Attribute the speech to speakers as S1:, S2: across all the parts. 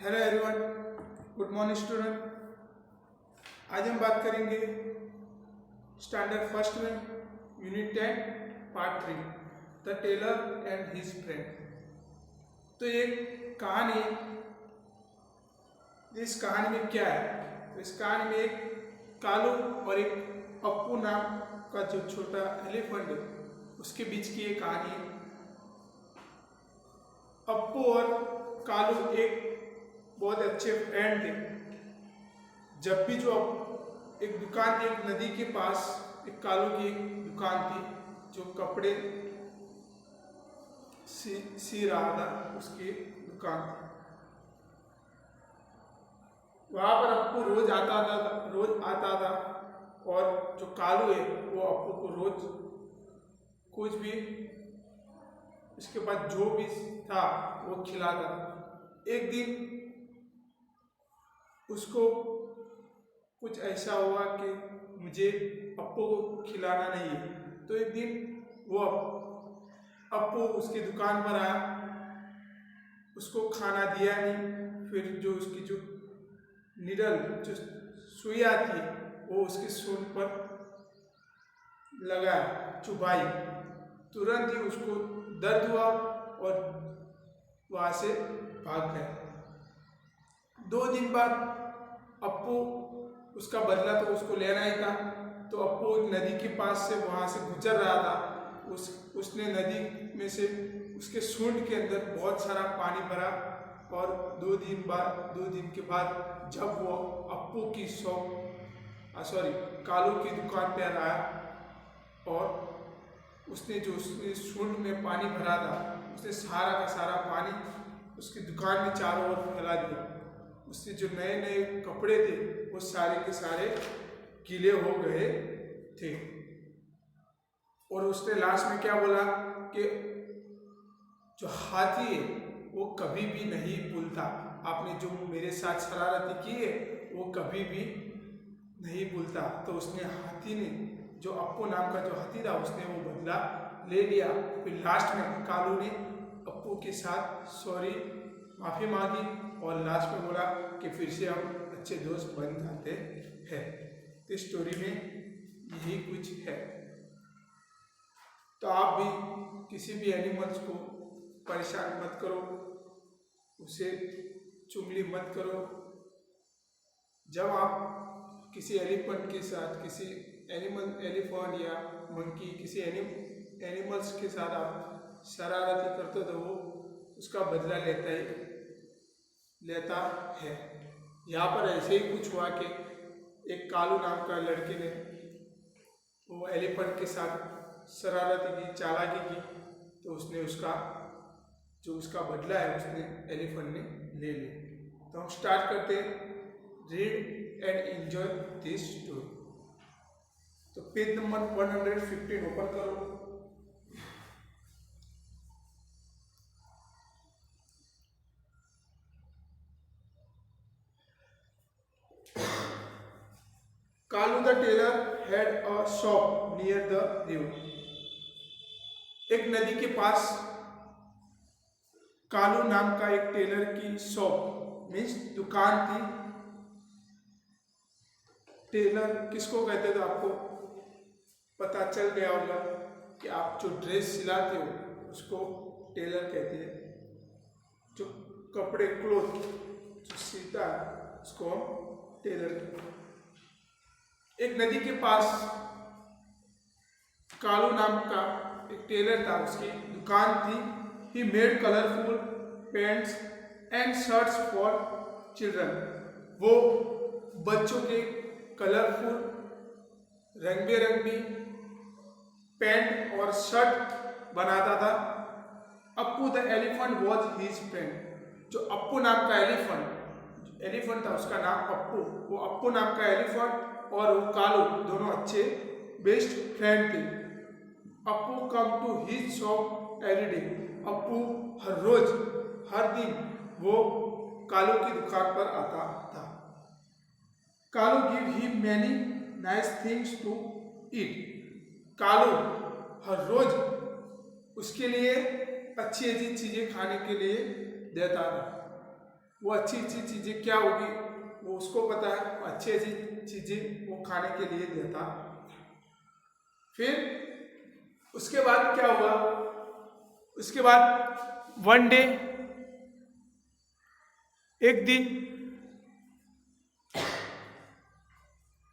S1: Hello everyone, good morning student. आज हम बात करेंगे स्टैंडर्ड फर्स्ट में unit 10 part 3 the tailor and his friend. तो ये कहानी, इस कहानी में क्या है? तो इस कहानी में एक कालू और एक अप्पू नाम का जो छोटा एलिफेंट है उसके बीच की ये कहानी है। अप्पू और कालू एक बहुत अच्छे फ्रेंड थे। जब भी जो एक दुकान, एक नदी के पास एक कालू की एक दुकान थी जो कपड़े सी रहा था, उसकी दुकान थी। वहां पर अप्पू रोज आता था और जो कालू है वो अप्पू को रोज कुछ भी, इसके बाद जो भी था वो खिलाता था। एक दिन उसको कुछ ऐसा हुआ कि मुझे अप्पू को खिलाना नहीं है। तो एक दिन वो अप्पू उसकी दुकान पर आया, उसको खाना दिया नहीं। फिर जो उसकी जो निडल, जो सुई आती है, वो उसकी सूंड पर लगाया, चुभाई। तुरंत ही उसको दर्द हुआ और वहाँ से भाग गया। 2 दिन बाद अप्पू, उसका बदला तो उसको लेना ही था। तो अप्पू एक नदी के पास से वहाँ से गुजर रहा था। उसने नदी में से उसके सूंड के अंदर बहुत सारा पानी भरा और 2 दिन के बाद जब वो अप्पू की कालू की दुकान पर आया और उसने जो उसने सूंड में पानी भरा था, उसने सारा का सारा पानी उसकी दुकान में चारों ओर फैला दिया। उससे जो नए नए कपड़े थे वो सारे के सारे गीले हो गए थे। और उसने लास्ट में क्या बोला कि जो हाथी है वो कभी भी नहीं भूलता। आपने जो मेरे साथ शरारती की है वो कभी भी नहीं भूलता। तो उसने, हाथी ने, जो अप्पू नाम का जो हाथी था, उसने वो बदला ले लिया। फिर लास्ट में कालू ने अप्पू के साथ माफ़ी मांगी और लास्ट में बोला कि फिर से हम अच्छे दोस्त बन जाते हैं। इस स्टोरी में यही कुछ है। तो आप भी किसी भी एनिमल्स को परेशान मत करो, उसे चुगली मत करो। जब आप किसी एलिफेंट के साथ, किसी एलिफेंट या मंकी, किसी एनिमल्स के साथ आप शरारती करते हो तो वो उसका बदला लेता है। यहाँ पर ऐसे ही कुछ हुआ कि एक कालू नाम का लड़के ने वो एलिफेंट के साथ शरारती की, चालाकी की, तो उसने उसका बदला है उसने एलिफेंट ने ले लिया। तो हम स्टार्ट करते हैं। Read and enjoy this story. तो पेज नंबर 115 ओपन करो। Kalu the tailor had a shop near the river. एक नदी के पास कालू नाम का एक टेलर की शॉप, मीन्स दुकान थी। टेलर किसको कहते थे आपको पता चल गया होगा कि आप जो ड्रेस सिलाते हो उसको टेलर कहते हैं। जो कपड़े, क्लोथ जो सीता है उसको हम टेलर कहते हैं। एक नदी के पास कालू नाम का एक टेलर था, उसकी दुकान थी। He made colourful pants and shirts for children. वो बच्चों के कलरफुल, रंग बेरंगी पैंट और शर्ट बनाता था। Appu the elephant was his friend. जो अप्पू नाम का एलिफेंट था उसका नाम अप्पू। वो अप्पू नाम का एलिफेंट और वो कालू दोनों अच्छे बेस्ट फ्रेंड थे। Appu come to his shop every day. Appu हर रोज, हर दिन वो कालू की दुकान पर आता था। Kalu give him many nice things to eat. Kalu हर रोज उसके लिए अच्छी अच्छी चीजें खाने के लिए देता था। वो अच्छी अच्छी चीज़ें क्या होगी वो उसको पता है, वो अच्छी अच्छी चीज़ें वो खाने के लिए देता। फिर उसके बाद क्या हुआ, उसके बाद वन डे, एक दिन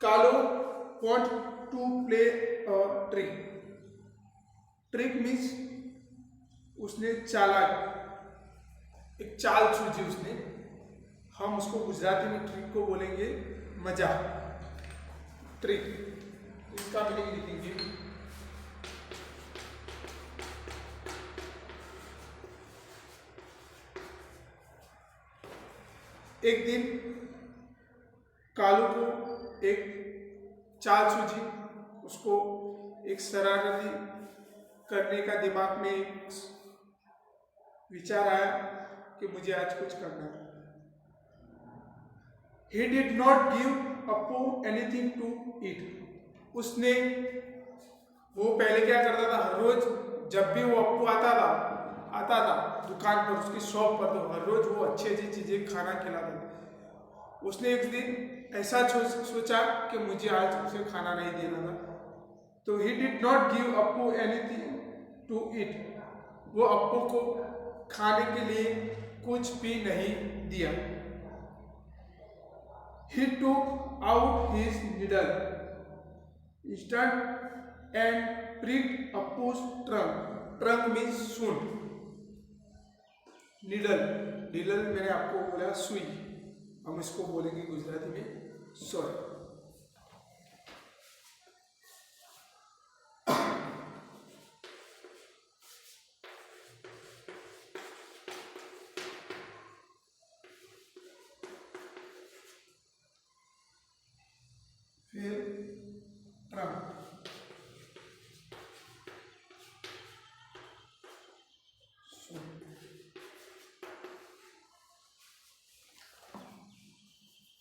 S1: Kalu want to play a trick. Trick means उसने चालाक एक चाल सूझी उसने, हम उसको गुजराती में ट्रिक को बोलेंगे मजा। ट्रिक इसका मीनिंग लिखेंगे एक दिन कालू को एक चाल सूझी, उसको एक शरारती करने का दिमाग में एक विचार आया कि मुझे आज कुछ करना है। He did not give Appu anything to eat. उसने वो पहले क्या करता था, हर रोज जब भी वो अप्पू आता था दुकान पर, उसकी शॉप पर, तो हर रोज वो अच्छी अच्छी चीजें खाना खिलाता था। उसने एक दिन ऐसा सोचा कि मुझे आज उसे खाना नहीं देना था, तो he did not give Appu anything to eat. वो अप्पू को खाने के लिए कुछ भी नहीं दिया। He took out his needle instant and pricked Appu's trunk. Trunk means सूंड, needle needle मैंने आपको बोला सुई, हम इसको बोलेंगे गुजराती में सॉरी। फिर ट्रंक,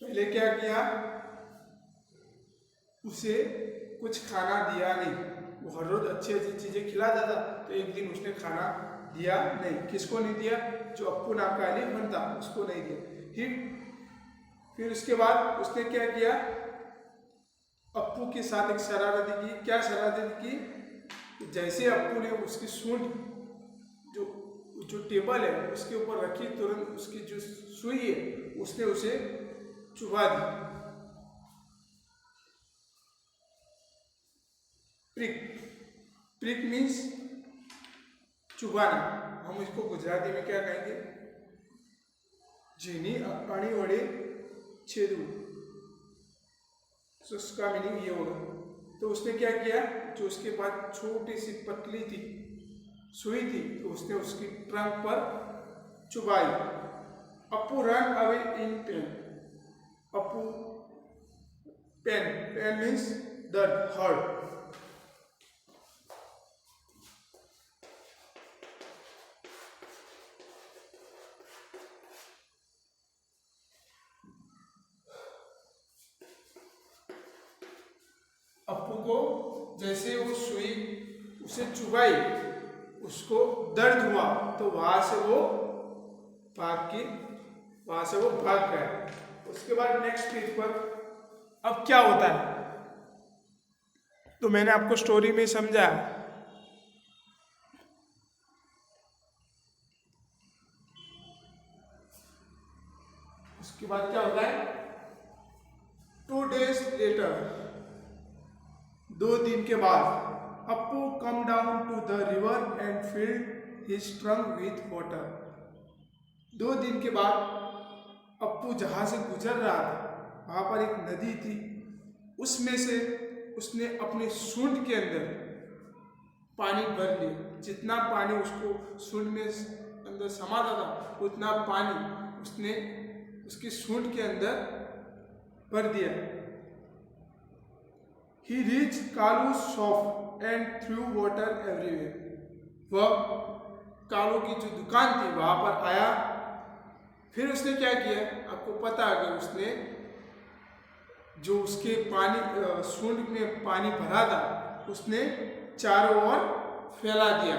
S1: पहले क्या किया, उसे कुछ खाना दिया नहीं। वो हर रोज अच्छी अच्छी चीजें खिलाता था, तो एक दिन उसने खाना दिया नहीं। किसको नहीं दिया, जो अप्पू नाम का एलिफेंट था उसको नहीं दिया। फिर उसके बाद उसने क्या किया, अप्पू के साथ एक शरारती की। क्या शरारती की, जैसे अप्पू ने उसकी सूंड जो टेबल है उसके ऊपर रखी, तुरंत उसकी जो सुई है उसने उसे चुबा दी। प्रिक, प्रिक मीन्स चुबाना। हम इसको गुजराती में क्या कहेंगे, जेनी अणी वड़े छेदू, तो उसका मीनिंग ये होगा। तो उसने क्या किया, जो उसके पास छोटी सी पतली थी सुई थी, तो उसने उसकी ट्रंक पर चुबाई। Appu run away in pain. Appu pain, pain means दर्द, हर्ट। अप्पू को जैसे वो सुई उसे चुबाई, उसको दर्द हुआ, तो वहां से वो भाग गया। उसके बाद नेक्स्ट पेज पर अब क्या होता है, तो मैंने आपको स्टोरी में समझाया। उसके बाद क्या होता है, 2 days later, 2 दिन के बाद, Appu come down to the river and filled his trunk with water. 2 दिन के बाद अप्पू जहाँ से गुजर रहा था, वहाँ पर एक नदी थी, उसमें से उसने अपने सूंड के अंदर पानी भर लिया। जितना पानी उसको सूंड में अंदर समाता था, उतना पानी उसने उसकी सूंड के अंदर भर दिया। He reached Kalu's shop and threw water everywhere. वह कालू की जो दुकान थी वहां पर आया। फिर उसने क्या किया, आपको पता है कि उसने जो उसके पानी सूंड में पानी भरा था उसने चारों ओर फैला दिया।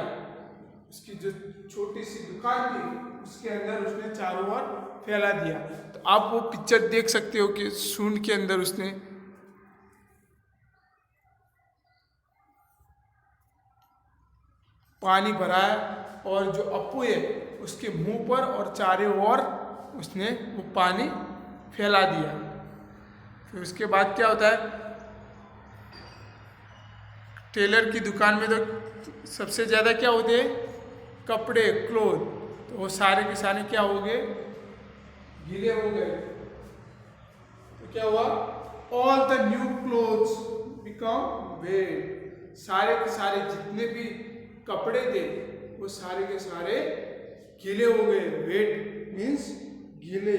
S1: उसकी जो छोटी सी दुकान थी उसके अंदर उसने चारों ओर फैला दिया। तो आप वो पिक्चर देख सकते हो कि सूंड के अंदर उसने पानी भरा है और जो अप्पू है उसके मुंह पर और चारों ओर उसने वो पानी फैला दिया। फिर उसके बाद क्या होता है, टेलर की दुकान में तो सबसे ज़्यादा क्या होते हैं, कपड़े, क्लोथ। तो वो सारे के सारे क्या हो गए, गीले हो गए। तो क्या हुआ, all the new clothes become wait. सारे के सारे जितने भी कपड़े थे वो सारे के सारे गीले हो गए। वेट मीन्स गीले,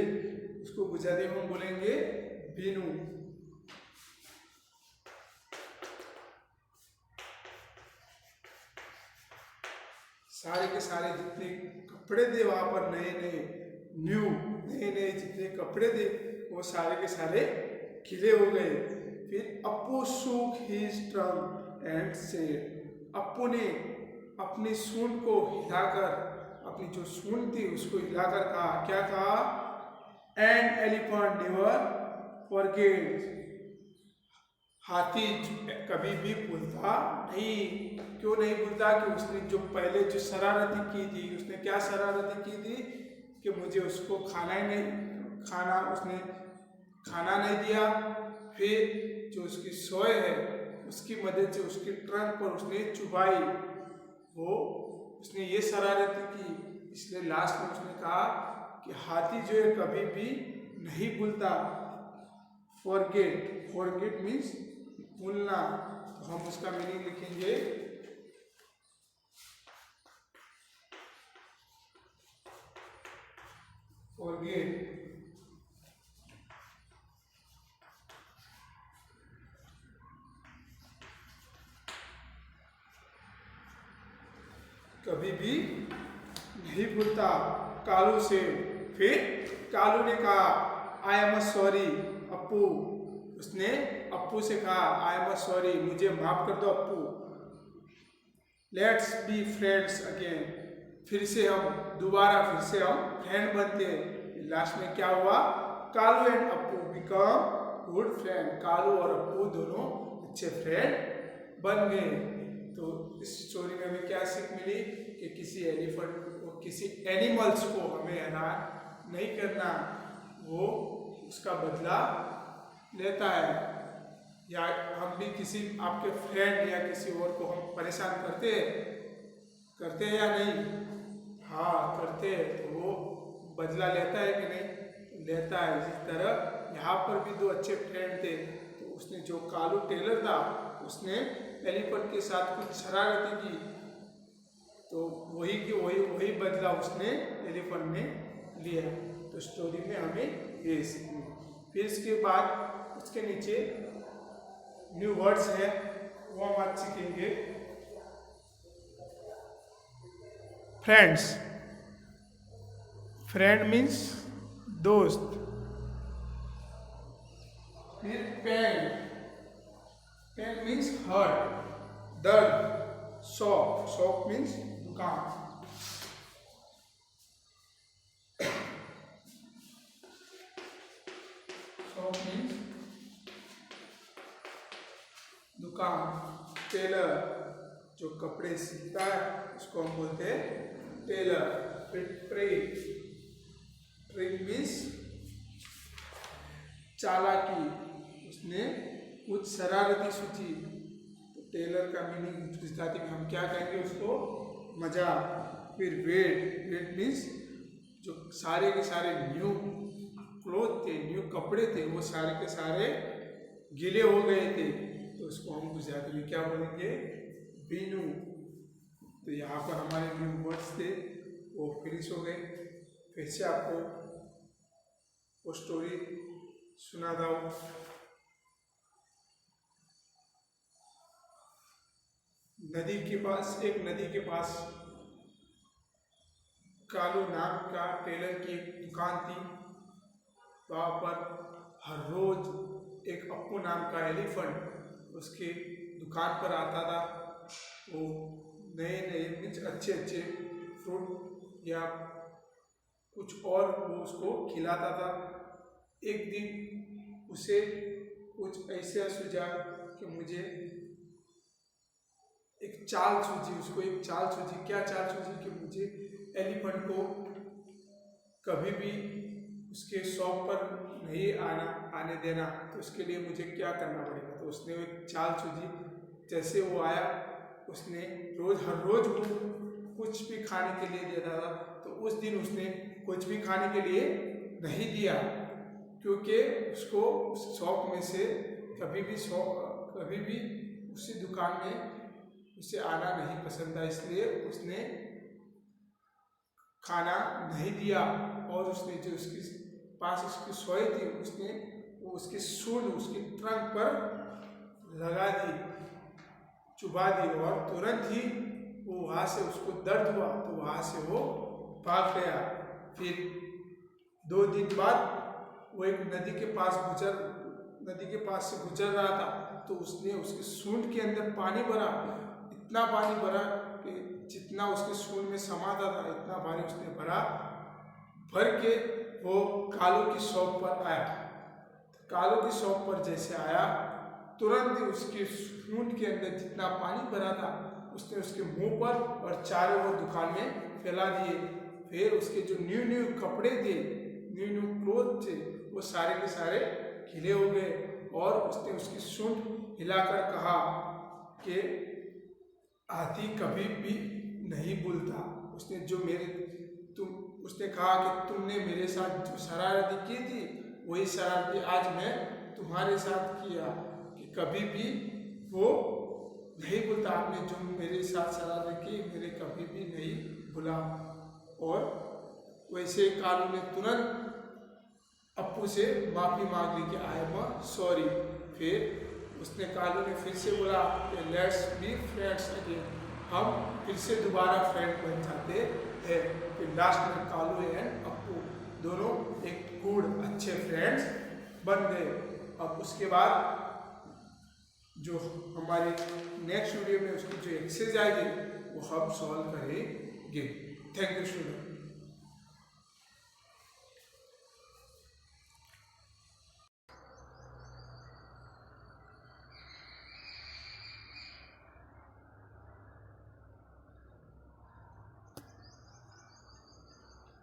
S1: उसको गुजराती में हम बोलेंगे भीनू। सारे के सारे जितने कपड़े थे वहां पर नए नए जितने कपड़े थे वो सारे के सारे गीले हो गए। फिर Appu shook his trunk and said, Appu ने अपनी सूंड को हिलाकर, अपनी जो सूंड थी उसको हिलाकर कहा, क्या कहा, एंड एलिफेंट नेवर फॉरगेट्स, हाथी कभी भी भूलता नहीं। क्यों नहीं भूलता, कि उसने जो पहले जो शरारती की थी, उसने क्या शरारती की थी कि मुझे उसको उसने खाना नहीं दिया। फिर जो उसकी सोए है उसकी मदद से उसकी ट्रंक पर उसने चुभाई, वो उसने ये शरारती की। इसलिए लास्ट में उसने कहा कि हाथी जो है कभी भी नहीं भूलता। फॉरगेट मीन्स भूलना। तो हम उसका मीनिंग लिखेंगे, फॉरगेट कभी भी नहीं भूलता कालू से। फिर कालू ने कहा, आई एम सॉरी अप्पू। उसने अप्पू से कहा, आई एम सॉरी, मुझे माफ कर दो Appu. Let's be friends again, फिर से हम फ्रेंड बनते हैं। लास्ट में क्या हुआ, Kalu and Appu become good friend. Kalu और अप्पू दोनों अच्छे फ्रेंड बन गए। तो इस स्टोरी में हमें क्या सीख मिली कि किसी एलिफेंट को, किसी एनिमल्स को हमें हैरान नहीं करना, वो उसका बदला लेता है। या हम भी किसी आपके फ्रेंड या किसी और को हम परेशान करते हैं या नहीं, हाँ करते हैं, तो वो बदला लेता है कि नहीं, लेता है। जिस तरह यहाँ पर भी दो अच्छे फ्रेंड थे, तो उसने जो कालू टेलर था उसने एलिफेंट के साथ कुछ शरारती की, तो वही बदला उसने एलिफेंट ने लिया। तो स्टोरी में हमें ये सीखना। फिर इसके बाद उसके नीचे न्यू वर्ड्स है, वो हम आज सीखेंगे। फ्रेंड्स, फ्रेंड मीन्स दोस्त। फिर पेन मीन्स हर्ट, दर्द। शॉप मीन्स दुकान। शॉप मीन्स दुकान। टेलर जो कपड़े सीता है उसको हम बोलते हैं टेलर। फिर ट्रिक मीन्स चालाकी, उसने कुछ शरारती सोची। तो टेलर का मीनिंग गुजराती में हम क्या कहेंगे उसको, मजाक। फिर वेट मीन्स जो सारे के सारे न्यू क्लोथ थे, न्यू कपड़े थे, वो सारे के सारे गीले हो गए थे, तो उसको हम गुजराती में क्या बोलेंगे, बीनू। तो यहाँ पर हमारे न्यू वर्ड्स थे वो फिनिश हो गए। फिर से आपको वो स्टोरी सुना था। एक नदी के पास कालू नाम का टेलर की एक दुकान थी। वहाँ पर हर रोज एक अप्पू नाम का एलिफेंट उसके दुकान पर आता था। वो नए मीन्स अच्छे फ्रूट या कुछ और वो उसको खिलाता था। एक दिन उसे कुछ ऐसा सूझा कि मुझे एक चाल सूझी, उसको एक चाल सूझी। क्या चाल सूझी कि मुझे एलिफेंट को कभी भी उसके शौक पर नहीं आने देना, तो उसके लिए मुझे क्या करना पड़ेगा। तो उसने एक चाल सूझी। जैसे वो आया, उसने हर रोज वो कुछ भी खाने के लिए देता था, तो उस दिन उसने कुछ भी खाने के लिए नहीं दिया, क्योंकि उसको उस शौक में से कभी भी उसी दुकान में उसे आना नहीं पसंद था, इसलिए उसने खाना नहीं दिया। और उसने जो उसके पास उसकी सोई थी, उसने वो उसकी सूंड उसकी ट्रंक पर लगा दी, चुभा दी, और तुरंत ही वो वहाँ से उसको दर्द हुआ, तो वहाँ से वो भाग गया। फिर 2 दिन बाद वो एक नदी के पास से गुजर रहा था, तो उसने उसकी सूंड के अंदर पानी भरा, इतना पानी भरा कि जितना उसके सूंड में समाता था इतना पानी उसने भर के वो कालू की शॉप पर आया। कालू की शॉप पर जैसे आया, तुरंत ही उसके सूंड के अंदर जितना पानी भरा था उसने उसके मुंह पर और चारों ओर दुकान में फैला दिए। फिर उसके जो न्यू कपड़े थे, न्यू क्लोथ थे, वो सारे के सारे खिले हो गए। और उसने उसकी सूंड हिलाकर कहा कि हाथी कभी भी नहीं भूलता। उसने कहा कि तुमने मेरे साथ जो शरारती की थी, वही शरारती आज मैं तुम्हारे साथ किया, कि कभी भी वो नहीं भूलता। आपने जो मेरे साथ शरारत की, मेरे कभी भी नहीं भूला। और वैसे कालू ने तुरंत अप्पू से माफ़ी मांग ली कि आई एम सॉरी। फिर उसने कालू ने फिर से बोला कि लेट्स बी फ्रेंड्स अगेन, हम फिर से दोबारा फ्रेंड बन जाते हैं। फिर लास्ट में कालू एंड अप्पू दोनों एक गुड अच्छे फ्रेंड्स बन गए। अब उसके बाद जो हमारे नेक्स्ट वीडियो में उसकी जो एक्सरसाइज है वो हम सॉल्व करेंगे। Thank you student.